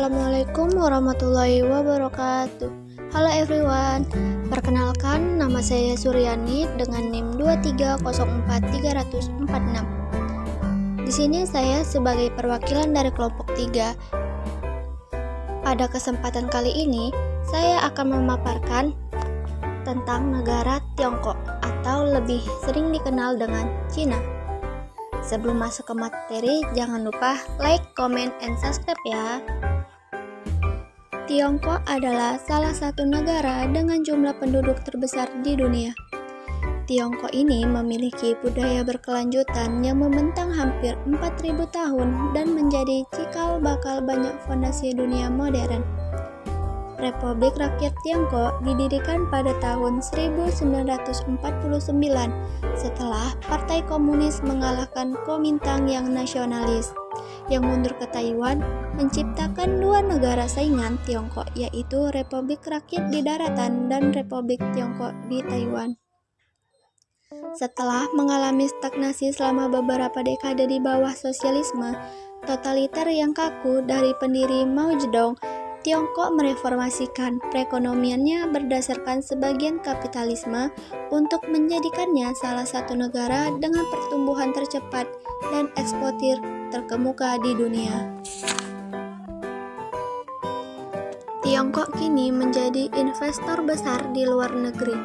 Assalamualaikum warahmatullahi wabarakatuh. Halo everyone, perkenalkan nama saya Suryani dengan NIM 2304346. Di sini saya sebagai perwakilan dari kelompok 3. Pada kesempatan kali ini, saya akan memaparkan tentang negara Tiongkok atau lebih sering dikenal dengan Cina. Sebelum masuk ke materi, jangan lupa like, comment, and subscribe ya. Tiongkok adalah salah satu negara dengan jumlah penduduk terbesar di dunia. Tiongkok ini memiliki budaya berkelanjutan yang membentang hampir 4.000 tahun dan menjadi cikal bakal banyak fondasi dunia modern. Republik Rakyat Tiongkok didirikan pada tahun 1949 setelah Partai Komunis mengalahkan Kuomintang yang nasionalis, yang mundur ke Taiwan, menciptakan dua negara saingan Tiongkok, yaitu Republik Rakyat di Daratan dan Republik Tiongkok di Taiwan. Setelah mengalami stagnasi selama beberapa dekade di bawah sosialisme totaliter yang kaku dari pendiri Mao Zedong, Tiongkok mereformasikan perekonomiannya berdasarkan sebagian kapitalisme untuk menjadikannya salah satu negara dengan pertumbuhan tercepat dan eksportir terkemuka di dunia. Tiongkok kini menjadi investor besar di luar negeri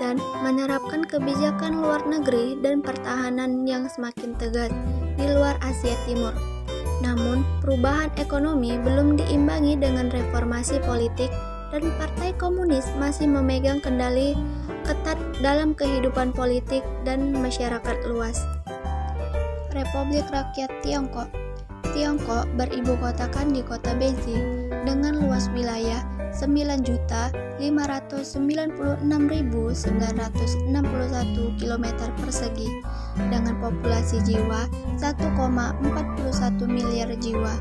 dan menerapkan kebijakan luar negeri dan pertahanan yang semakin tegas di luar Asia Timur. Namun, perubahan ekonomi belum diimbangi dengan reformasi politik dan Partai Komunis masih memegang kendali ketat dalam kehidupan politik dan masyarakat luas. Republik Rakyat Tiongkok. Tiongkok beribu kotakan di kota Beijing dengan luas wilayah 9.596.961 km persegi dengan populasi jiwa 1,41 miliar jiwa.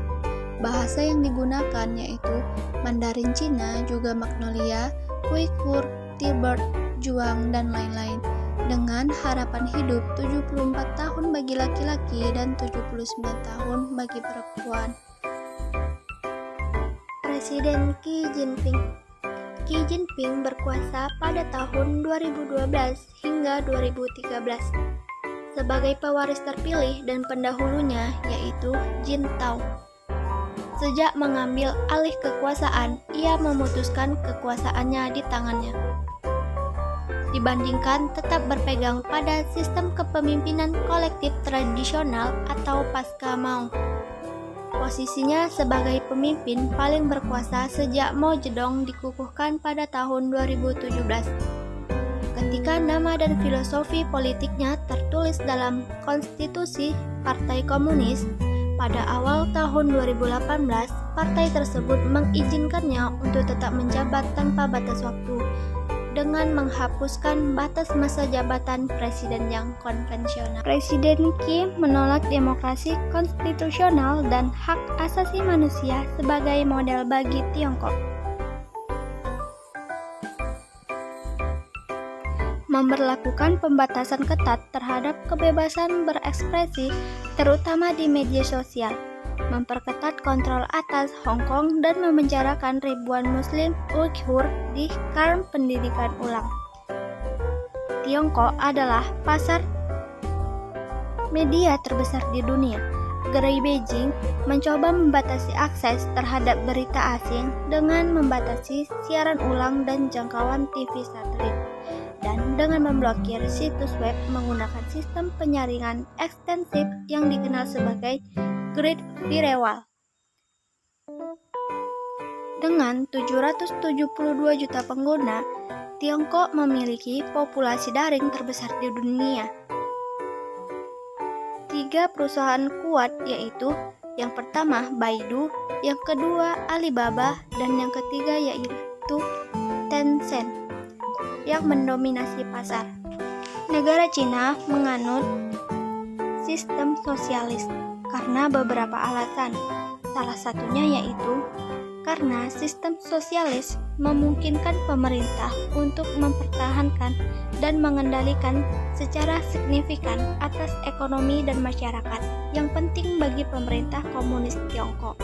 Bahasa yang digunakan yaitu Mandarin Cina, juga Magnolia, Uighur, Tibet, Zhuang, dan lain-lain, dengan harapan hidup 74 tahun bagi laki-laki dan 79 tahun bagi perempuan. Presiden Xi Jinping. Xi Jinping berkuasa pada tahun 2012 hingga 2013 sebagai pewaris terpilih dan pendahulunya yaitu Jintao. Sejak mengambil alih kekuasaan, ia memutuskan kekuasaannya di tangannya, dibandingkan tetap berpegang pada sistem kepemimpinan kolektif tradisional atau pasca Mao. Posisinya sebagai pemimpin paling berkuasa sejak Mao Zedong dikukuhkan pada tahun 2017. Ketika nama dan filosofi politiknya tertulis dalam konstitusi Partai Komunis, pada awal tahun 2018, partai tersebut mengizinkannya untuk tetap menjabat tanpa batas waktu, dengan menghapuskan batas masa jabatan presiden yang konvensional. Presiden Xi menolak demokrasi konstitusional dan hak asasi manusia sebagai model bagi Tiongkok. Memberlakukan pembatasan ketat terhadap kebebasan berekspresi, terutama di media sosial, memperketat kontrol atas Hong Kong dan memenjarakan ribuan Muslim Uighur di kamp pendidikan ulang. Tiongkok adalah pasar media terbesar di dunia. Gerai Beijing mencoba membatasi akses terhadap berita asing dengan membatasi siaran ulang dan jangkauan TV satelit, dan dengan memblokir situs web menggunakan sistem penyaringan ekstensif yang dikenal sebagai Great Firewall. Dengan 772 juta pengguna, Tiongkok memiliki populasi daring terbesar di dunia. 3 perusahaan kuat yaitu yang pertama Baidu, yang kedua Alibaba, dan yang ketiga yaitu Tencent yang mendominasi pasar. Negara Cina menganut sistem sosialis karena beberapa alasan. Salah satunya yaitu karena sistem sosialis memungkinkan pemerintah untuk mempertahankan dan mengendalikan secara signifikan atas ekonomi dan masyarakat yang penting bagi pemerintah komunis Tiongkok.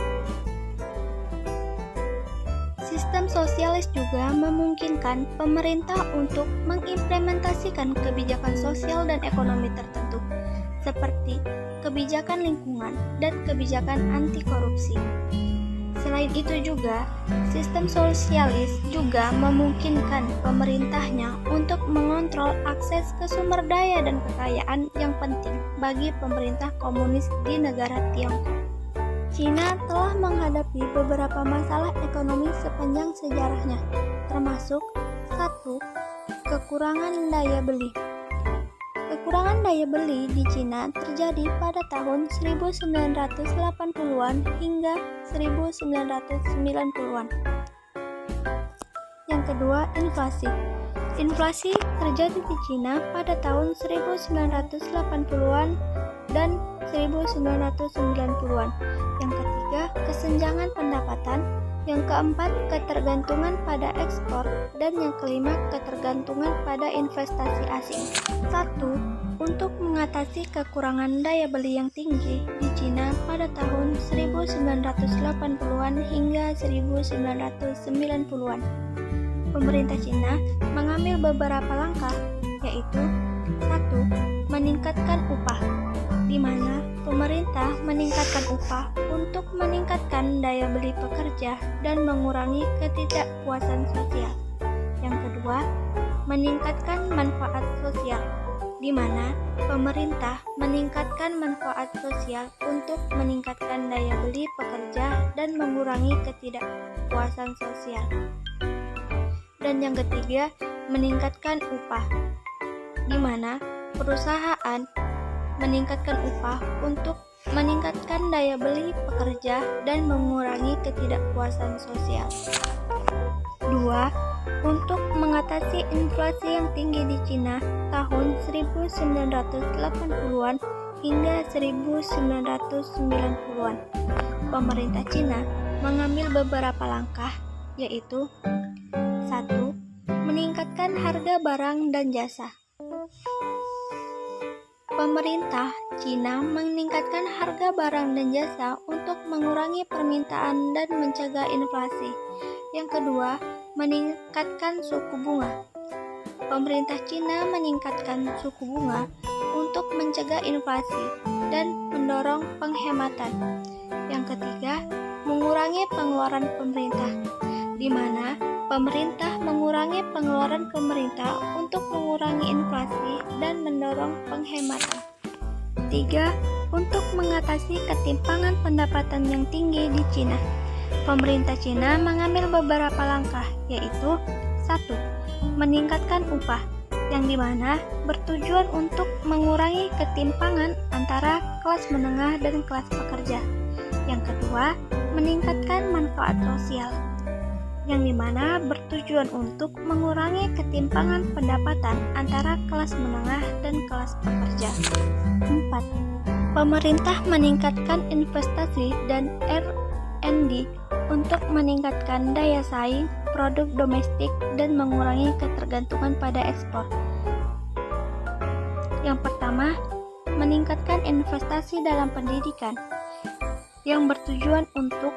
Sistem sosialis juga memungkinkan pemerintah untuk mengimplementasikan kebijakan sosial dan ekonomi tertentu, seperti kebijakan lingkungan dan kebijakan anti korupsi. Selain itu juga, sistem sosialis juga memungkinkan pemerintahnya untuk mengontrol akses ke sumber daya dan kekayaan yang penting bagi pemerintah komunis di negara Tiongkok. Cina telah menghadapi beberapa masalah ekonomi sepanjang sejarahnya, termasuk 1. Kekurangan daya beli. Kekurangan daya beli di Cina terjadi pada tahun 1980-an hingga 1990-an. Yang kedua, inflasi. Inflasi terjadi di Cina pada tahun 1980-an dan 1990-an. Yang ketiga, kesenjangan pendapatan. Yang keempat, ketergantungan pada ekspor. Dan yang kelima, ketergantungan pada investasi asing. 1. Untuk mengatasi kekurangan daya beli yang tinggi di Cina pada tahun 1980-an hingga 1990-an. Pemerintah Cina mengambil beberapa langkah, yaitu 1. Meningkatkan upah, di mana pemerintah meningkatkan upah untuk meningkatkan daya beli pekerja dan mengurangi ketidakpuasan sosial. Yang kedua, meningkatkan manfaat sosial, di mana pemerintah meningkatkan manfaat sosial untuk meningkatkan daya beli pekerja dan mengurangi ketidakpuasan sosial. Dan yang ketiga, meningkatkan upah, di mana perusahaan meningkatkan upah untuk meningkatkan daya beli pekerja dan mengurangi ketidakpuasan sosial. 2. Untuk mengatasi inflasi yang tinggi di Cina tahun 1980-an hingga 1990-an. Pemerintah Cina mengambil beberapa langkah, yaitu 1. Meningkatkan harga barang dan jasa. Pemerintah Cina meningkatkan harga barang dan jasa untuk mengurangi permintaan dan mencegah inflasi. Yang kedua, meningkatkan suku bunga. Pemerintah Cina meningkatkan suku bunga untuk mencegah inflasi dan mendorong penghematan. Yang ketiga, mengurangi pengeluaran pemerintah, di mana pemerintah mengurangi pengeluaran pemerintah untuk mengurangi inflasi dan mendorong penghematan. 3. Untuk mengatasi ketimpangan pendapatan yang tinggi di Cina. Pemerintah Cina mengambil beberapa langkah, yaitu 1. Meningkatkan upah, yang dimana bertujuan untuk mengurangi ketimpangan antara kelas menengah dan kelas pekerja. Yang kedua, meningkatkan manfaat sosial, yang dimana bertujuan untuk mengurangi ketimpangan pendapatan antara kelas menengah dan kelas pekerja. 4. Pemerintah meningkatkan investasi dan R&D untuk meningkatkan daya saing produk domestik dan mengurangi ketergantungan pada ekspor. Yang pertama, meningkatkan investasi dalam pendidikan, yang bertujuan untuk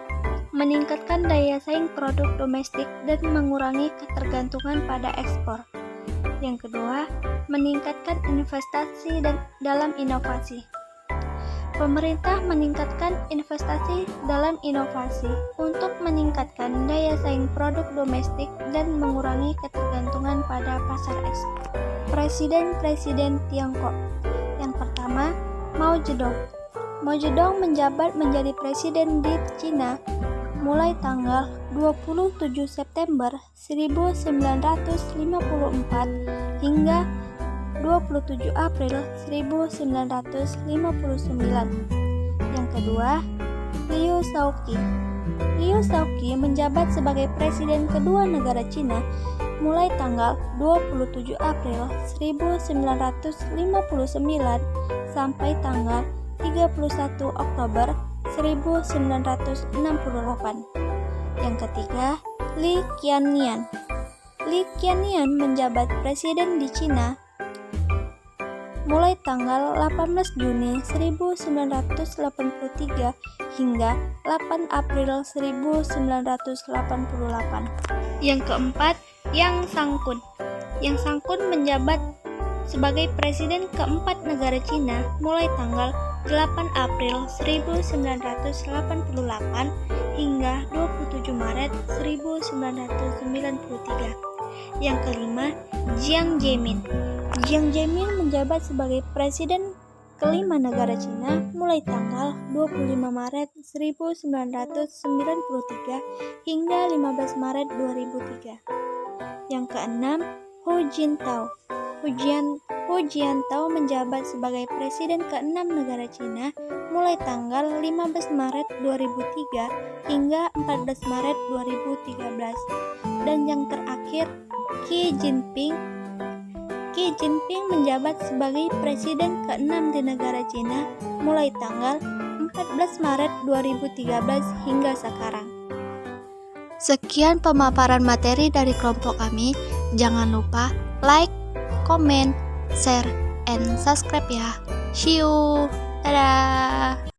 meningkatkan daya saing produk domestik dan mengurangi ketergantungan pada ekspor. Yang kedua, meningkatkan investasi dalam inovasi. Pemerintah meningkatkan investasi dalam inovasi untuk meningkatkan daya saing produk domestik dan mengurangi ketergantungan pada pasar ekspor. Presiden-presiden Tiongkok. Yang pertama, Mao Zedong. Mao Zedong menjabat menjadi presiden di Cina mulai tanggal 27 September 1954 hingga 27 April 1959. Yang kedua, Liu Shaoqi. Liu Shaoqi menjabat sebagai presiden kedua negara Cina mulai tanggal 27 April 1959 sampai tanggal 31 Oktober 1968. Yang ketiga, Li Qiannian. Li Qiannian menjabat presiden di Cina mulai tanggal 18 Juni 1983 hingga 8 April 1988. Yang keempat, Yang Sangkun. Yang Sangkun menjabat sebagai presiden keempat negara Cina mulai tanggal 8 April 1988 hingga 27 Maret 1993. Yang kelima, Jiang Zemin. Jiang Zemin menjabat sebagai presiden kelima negara Cina mulai tanggal 25 Maret 1993 hingga 15 Maret 2003. Yang keenam, Hu Jintao. Hu Jintao menjabat sebagai presiden ke-6 negara Cina mulai tanggal 15 Maret 2003 hingga 14 Maret 2013. Dan yang terakhir, Xi Jinping. Xi Jinping menjabat sebagai presiden ke-6 di negara Cina mulai tanggal 14 Maret 2013 hingga sekarang. Sekian pemaparan materi dari kelompok kami. Jangan lupa like, comment, share, and subscribe ya. See you. Dadah.